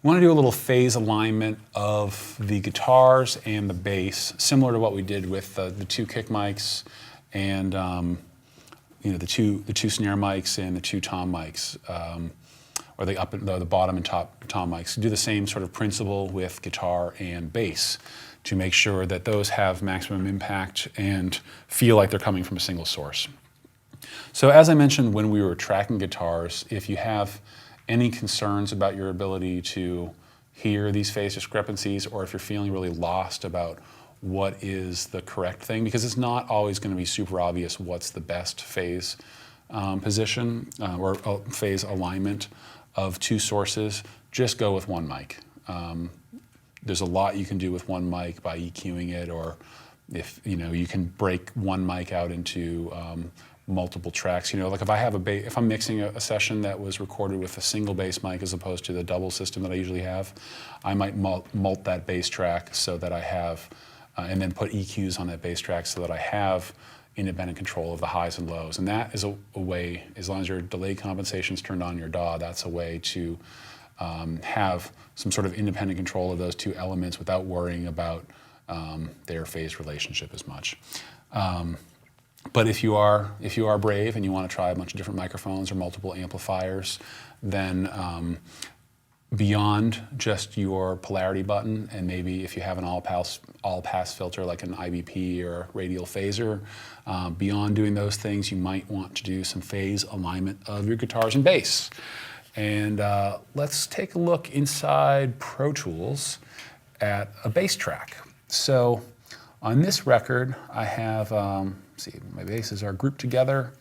We want to do a little phase alignment of the guitars and the bass, similar to what we did with the two kick mics and the two snare mics and the two tom mics, or the bottom and top tom mics. Do the same sort of principle with guitar and bass to make sure that those have maximum impact and feel like they're coming from a single source. So as I mentioned when we were tracking guitars, if you have any concerns about your ability to hear these phase discrepancies, or if you're feeling really lost about what is the correct thing, because it's not always going to be super obvious what's the best phase position or phase alignment of two sources, just go with one mic. There's a lot you can do with one mic by EQing it, or if you can break one mic out into multiple tracks. Like if I'm mixing a session that was recorded with a single bass mic as opposed to the double system that I usually have, I might mult that bass track so that I have, and then put EQs on that bass track so that I have independent control of the highs and lows. And that is a way, as long as your delay compensation is turned on your DAW, that's a way to have some sort of independent control of those two elements without worrying about their phase relationship as much. But if you are brave and you want to try a bunch of different microphones or multiple amplifiers, then beyond just your polarity button, and maybe if you have an all-pass filter like an IBP or radial phaser, beyond doing those things, you might want to do some phase alignment of your guitars and bass. And let's take a look inside Pro Tools at a bass track. So on this record, I have, see, my basses are grouped together,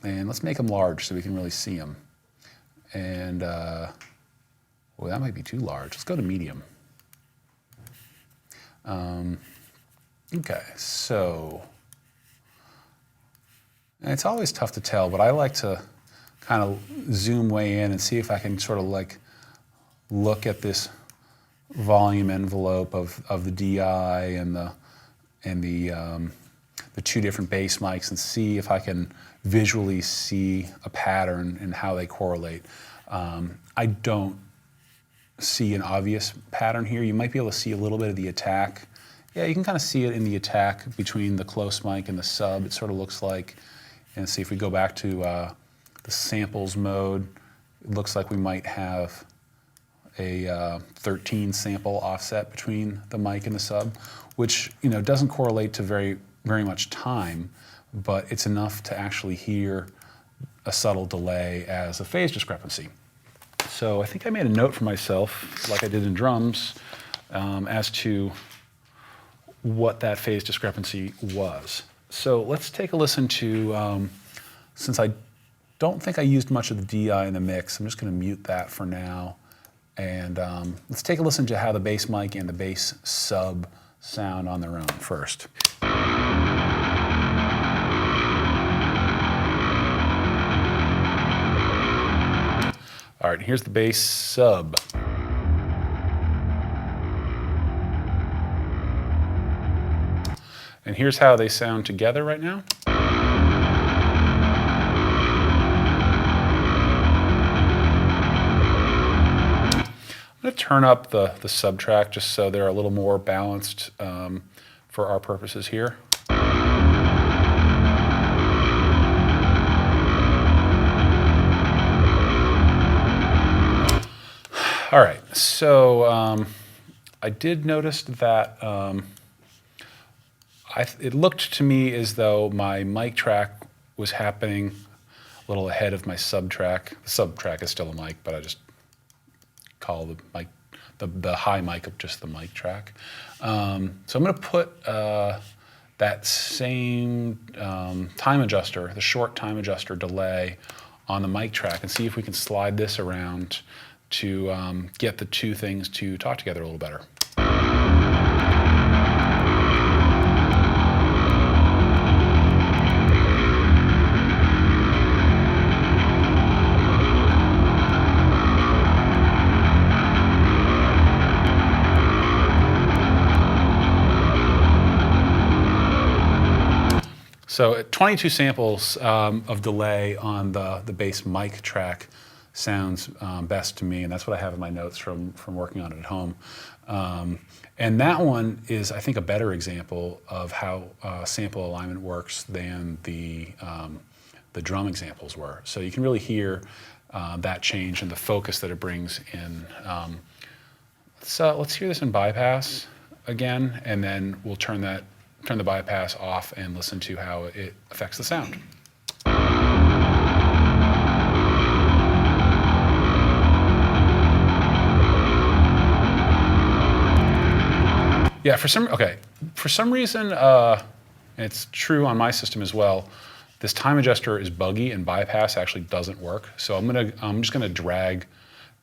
and let's make them large so we can really see them. And, well, that might be too large. Let's go to medium. Okay, so, and it's always tough to tell, but I like to kind of zoom way in and see if I can sort of like look at this volume envelope of the DI and the two different bass mics, and see if I can visually see a pattern and how they correlate. I don't see an obvious pattern here. You might be able to see a little bit of the attack. Yeah, you can kind of see it in the attack between the close mic and the sub. It sort of looks like, and see if we go back to the samples mode, it looks like we might have a 13 sample offset between the mic and the sub, which doesn't correlate to very much time, but it's enough to actually hear a subtle delay as a phase discrepancy. So I think I made a note for myself, like I did in drums, as to what that phase discrepancy was. So let's take a listen to, since I don't think I used much of the DI in the mix, I'm just going to mute that for now. And let's take a listen to how the bass mic and the bass sub sound on their own first. All right, here's the bass sub. And here's how they sound together right now. I'm going to turn up the sub track just so they're a little more balanced for our purposes here. All right, so I did notice that it looked to me as though my mic track was happening a little ahead of my sub track. The sub track is still a mic, but I just call the mic, the high mic of just the mic track. So I'm going to put that same time adjuster, the short time adjuster delay, on the mic track and see if we can slide this around to get the two things to talk together a little better. So 22 samples of delay on the bass mic track sounds best to me, and that's what I have in my notes from working on it at home. And that one is, I think, a better example of how sample alignment works than the drum examples were. So you can really hear that change and the focus that it brings in. Let's hear this in bypass again, and then we'll turn the bypass off and listen to how it affects the sound. Yeah, for some reason, it's true on my system as well, this time adjuster is buggy and bypass actually doesn't work. So I'm just gonna drag,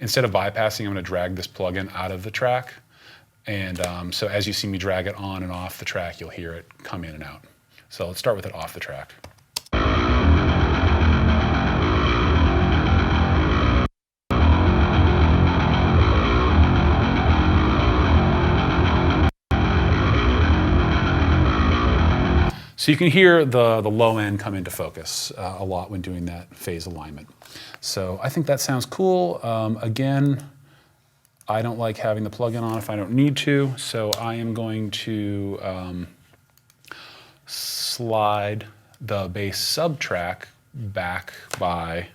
instead of bypassing, I'm gonna drag this plugin out of the track. And so as you see me drag it on and off the track, you'll hear it come in and out. So let's start with it off the track. So you can hear the low end come into focus a lot when doing that phase alignment. So I think that sounds cool. Again, I don't like having the plugin on if I don't need to, so I am going to slide the bass subtrack back by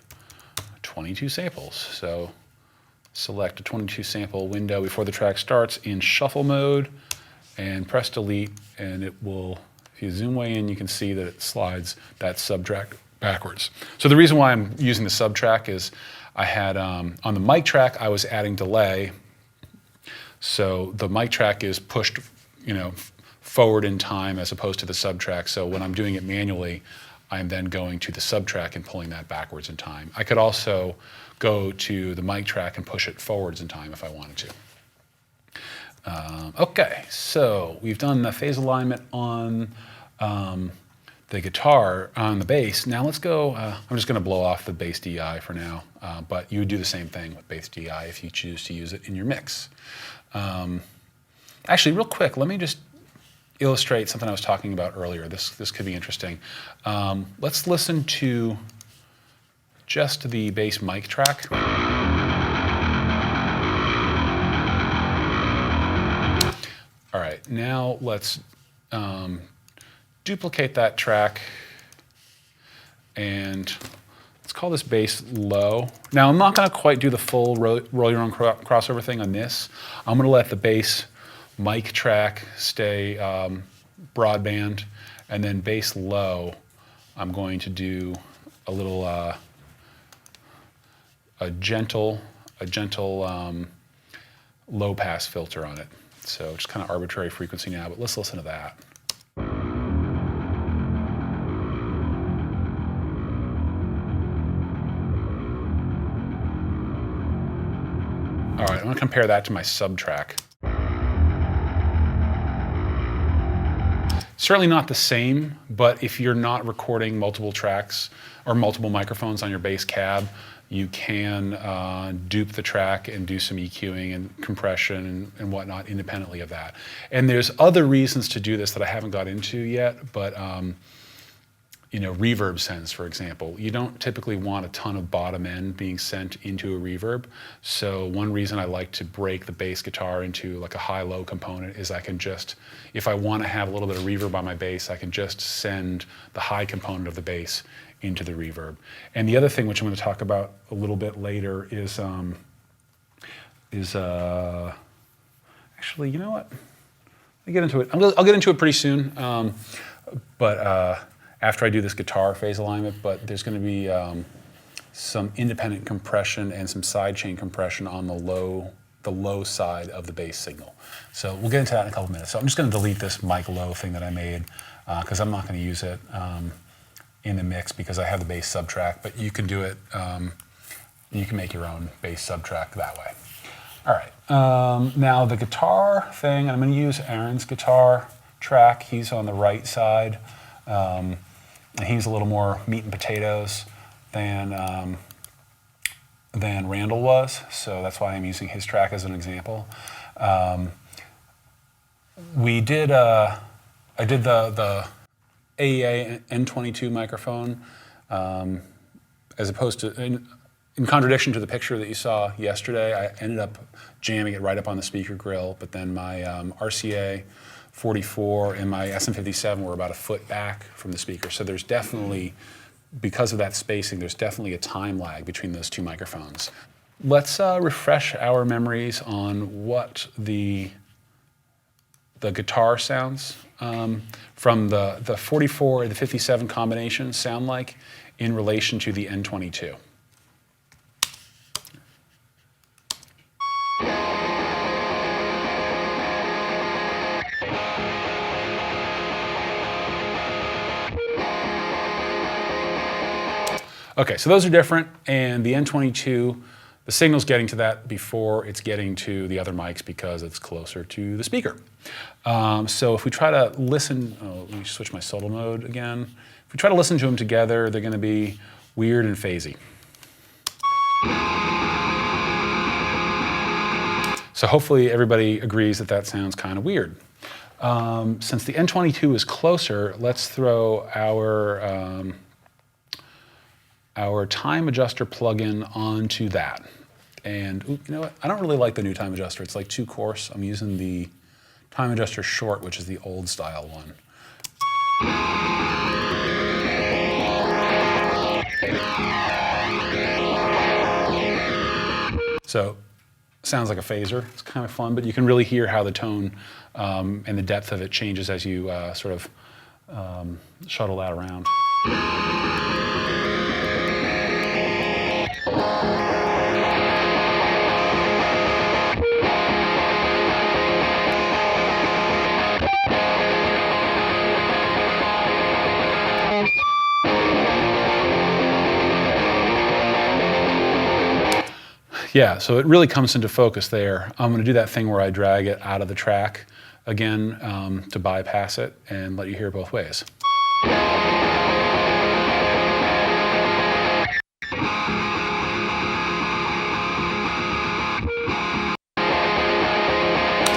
22 samples. So select a 22 sample window before the track starts in shuffle mode and press delete, and it will, if you zoom way in, you can see that it slides that subtrack backwards. So the reason why I'm using the subtrack is I had, on the mic track, I was adding delay. So the mic track is pushed, forward in time as opposed to the subtrack. So when I'm doing it manually, I'm then going to the subtrack and pulling that backwards in time. I could also go to the mic track and push it forwards in time if I wanted to. Okay, so we've done the phase alignment on the guitar, on the bass. Now let's go, I'm just gonna blow off the bass DI for now, but you would do the same thing with bass DI if you choose to use it in your mix. Actually, real quick, let me just illustrate something I was talking about earlier. This could be interesting. Let's listen to just the bass mic track. All right, now let's duplicate that track and let's call this bass low. Now I'm not gonna quite do the full roll your own crossover thing on this. I'm gonna let the bass mic track stay broadband, and then bass low, I'm going to do a little, a gentle low pass filter on it. So just kind of arbitrary frequency now, but let's listen to that. All right, I'm gonna compare that to my subtrack. Certainly not the same, but if you're not recording multiple tracks or multiple microphones on your bass cab, you can dupe the track and do some EQing and compression and whatnot independently of that. And there's other reasons to do this that I haven't got into yet, but reverb sends, for example. You don't typically want a ton of bottom end being sent into a reverb. So one reason I like to break the bass guitar into like a high-low component is I can just, if I want to have a little bit of reverb on my bass, I can just send the high component of the bass into the reverb. And the other thing, which I'm going to talk about a little bit later, is actually, you know what? I'll get into it. I'll get into it pretty soon. After I do this guitar phase alignment, but there's going to be some independent compression and some sidechain compression on the low side of the bass signal. So we'll get into that in a couple minutes. So I'm just going to delete this mic low thing that I made because I'm not going to use it in the mix because I have the bass subtrack, but you can do it, you can make your own bass subtrack that way. All right, now the guitar thing, I'm going to use Aaron's guitar track. He's on the right side. He's a little more meat and potatoes than Randall was, so that's why I'm using his track as an example. I did the AEA N22 microphone as opposed to in contradiction to the picture that you saw yesterday, I ended up jamming it right up on the speaker grill, but then my RCA 44 and my SM57 were about a foot back from the speaker. So there's definitely, because of that spacing, there's definitely a time lag between those two microphones. Let's refresh our memories on what the guitar sounds from the 44 and the 57 combination sound like in relation to the N22. Okay, so those are different, and the N22, the signal's getting to that before it's getting to the other mics because it's closer to the speaker. So if we try to listen, let me switch my solo mode again. If we try to listen to them together, they're gonna be weird and phasey. So hopefully everybody agrees that that sounds kind of weird. Since the N22 is closer, let's throw our time adjuster plugin onto that. And you know what? I don't really like the new time adjuster. It's like too coarse. I'm using the time adjuster short, which is the old style one. So sounds like a phaser. It's kind of fun, but you can really hear how the tone and the depth of it changes as you sort of shuttle that around. Yeah, so it really comes into focus there. I'm going to do that thing where I drag it out of the track again to bypass it and let you hear both ways.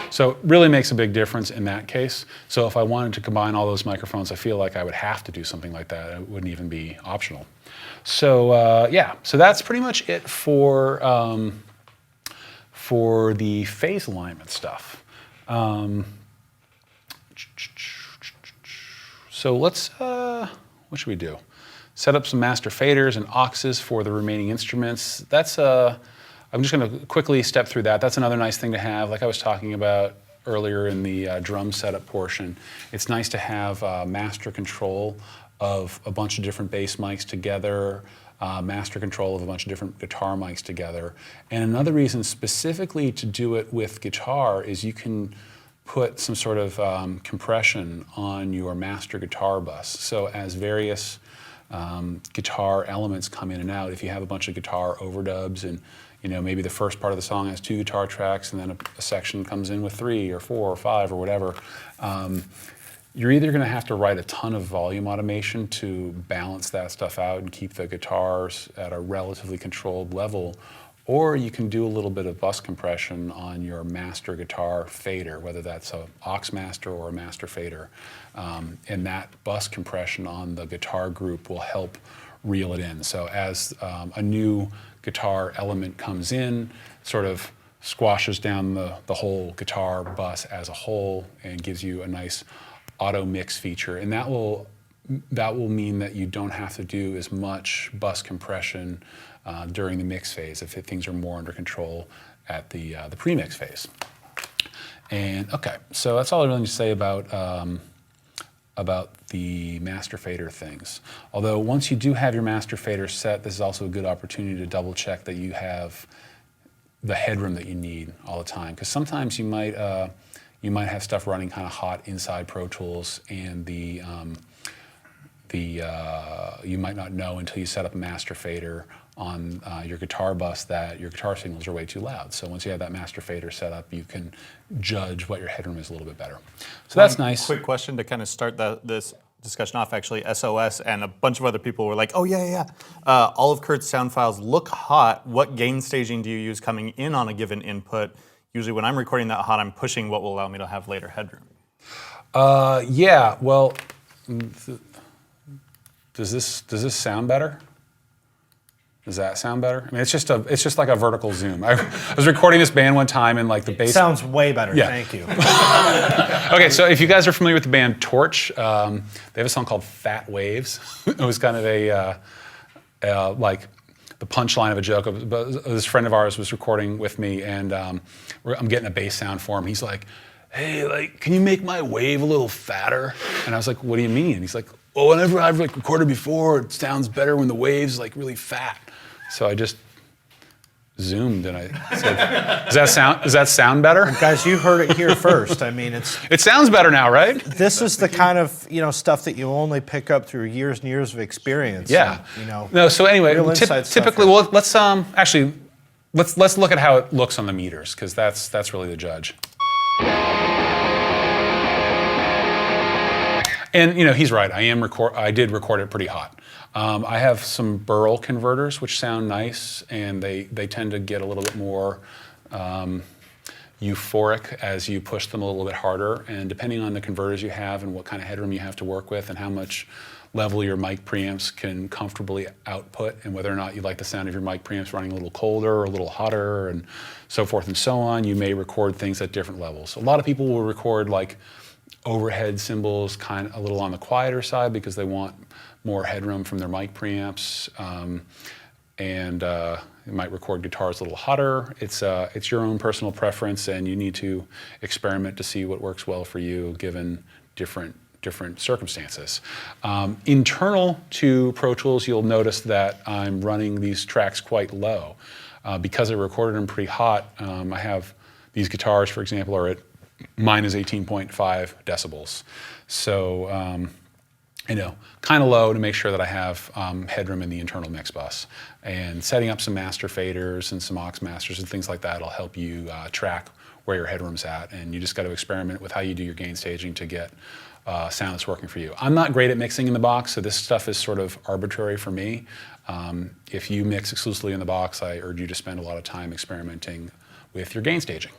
So it really makes a big difference in that case. So if I wanted to combine all those microphones, I feel like I would have to do something like that. It wouldn't even be optional. So yeah, so that's pretty much it for the phase alignment stuff. So let's, what should we do? Set up some master faders and auxes for the remaining instruments. That's I'm just going to quickly step through that. That's another nice thing to have, like I was talking about earlier in the drum setup portion. It's nice to have master control of a bunch of different bass mics together, master control of a bunch of different guitar mics together. And another reason specifically to do it with guitar is you can put some sort of compression on your master guitar bus. So as various guitar elements come in and out, if you have a bunch of guitar overdubs and maybe the first part of the song has 2 guitar tracks and then a section comes in with 3 or 4 or 5 or whatever, you're either going to have to write a ton of volume automation to balance that stuff out and keep the guitars at a relatively controlled level, or you can do a little bit of bus compression on your master guitar fader, whether that's a aux master or a master fader. And that bus compression on the guitar group will help reel it in. So as a new guitar element comes in, sort of squashes down the whole guitar bus as a whole and gives you a nice auto mix feature. And that will mean that you don't have to do as much bus compression during the mix phase if things are more under control at the pre-mix phase. And okay, so that's all I really need to say about the master fader things. Although once you do have your master fader set, this is also a good opportunity to double check that you have the headroom that you need all the time. Because sometimes you might have stuff running kind of hot inside Pro Tools, and you might not know until you set up a master fader on your guitar bus that your guitar signals are way too loud. So once you have that master fader set up, you can judge what your headroom is a little bit better. So that's nice. Quick question to kind of start this discussion off, actually. SOS and a bunch of other people were like, oh yeah. All of Kurt's sound files look hot. What gain staging do you use coming in on a given input? Usually when I'm recording that hot, I'm pushing what will allow me to have later headroom. Yeah, well, does this sound better? Does that sound better? I mean, it's just like a vertical zoom. I was recording this band one time and like the bass. Sounds way better. Yeah. Thank you. Okay, so if you guys are familiar with the band Torch, they have a song called "Fat Waves." It was kind of like the punchline of a joke. This friend of ours was recording with me, and I'm getting a bass sound for him. He's like, "Hey, like, can you make my wave a little fatter?" And I was like, "What do you mean?" He's like, "Oh, whenever I've like recorded before, it sounds better when the wave's like really fat." So I just zoomed and I said, does that sound better? Guys, you heard it here first. I mean, It sounds better now, right? this is the kind of stuff that you only pick up through years and years of experience. Yeah. And, No. So anyway, real inside stuff typically, here. well, let's look at how it looks on the meters because that's really the judge. And he's right. I did record it pretty hot. I have some Burl converters which sound nice, and they tend to get a little bit more euphoric as you push them a little bit harder. And depending on the converters you have and what kind of headroom you have to work with and how much level your mic preamps can comfortably output, and whether or not you like the sound of your mic preamps running a little colder or a little hotter and so forth and so on, you may record things at different levels. A lot of people will record like overhead cymbals kind of a little on the quieter side because they want more headroom from their mic preamps, and you might record guitars a little hotter. It's your own personal preference, and you need to experiment to see what works well for you given different circumstances. Internal to Pro Tools, you'll notice that I'm running these tracks quite low. Because I recorded them pretty hot, I have these guitars, for example, are at minus 18.5 decibels. So, kind of low to make sure that I have headroom in the internal mix bus. And setting up some master faders and some aux masters and things like that will help you track where your headroom's at. And you just got to experiment with how you do your gain staging to get sound that's working for you. I'm not great at mixing in the box, so this stuff is sort of arbitrary for me. If you mix exclusively in the box, I urge you to spend a lot of time experimenting with your gain staging.